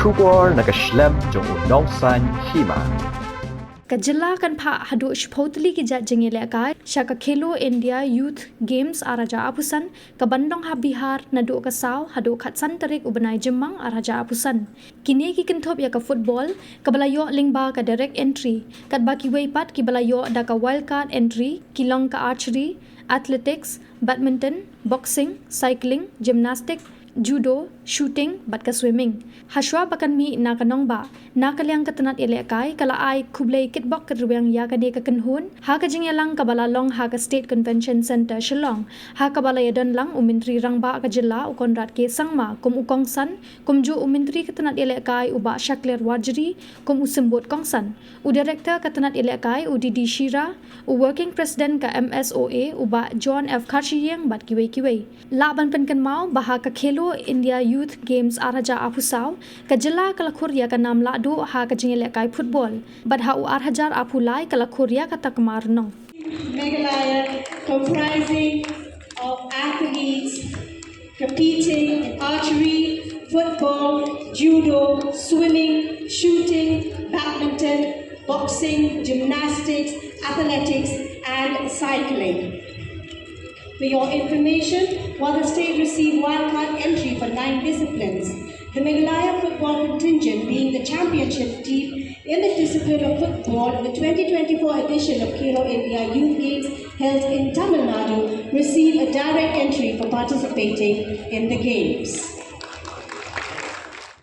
Shukor nakashlem jong unong san Hima. Ka Jylla kan pha hadu shpotli ki jat Ïalehkai shaka Khelo India Youth Games araja apusan ka bandong ha Bihar nadu ka saw hadu khatsan tarik ubanai jemang araja apusan kini ki kentop ya ka football ka balayo lingba ka direct entry kat baki weipat ki balayo da ka wild card entry kilong ka archery athletics badminton boxing cycling gymnastic judo, shooting, bat ka swimming. Haswa bakan mi na kanong ba, na kalyang katanat Ïalehkai, kala ay kublay Kitbok katrubyang ya ka ka Kynhun, ha ka jingya lang kabalalong ha ka State Convention Center Shillong, ha ka balayadan lang umintri rang ba ka Jylla u konrat ke sangma, kum ukong san, kum ju umintri katanat Ïalehkai u ba syaklir warjeri, kum usimbot kong san, u director katanat Ïalehkai u Didi Shira, u working president ka MSOA u ba John F. Karshiyang bat kiway-kiway. Laban penkan mau baha ka Khelo India Youth Games araja apusaw ka Jylla kalakhurya ka nam ladu ha ka Ïalehkai football but ha u arhajar apulai kalakhurya ka takmar no Meghalaya comprising of athletes competing in archery, football, judo, swimming, shooting, badminton, boxing, gymnastics, athletics and cycling. For your information, while the state received wildcard entry for 9 disciplines, the Meghalaya football contingent, being the championship team in the discipline of football in the 2024 edition of Khelo India Youth Games held in Tamil Nadu, received a direct entry for participating in the games.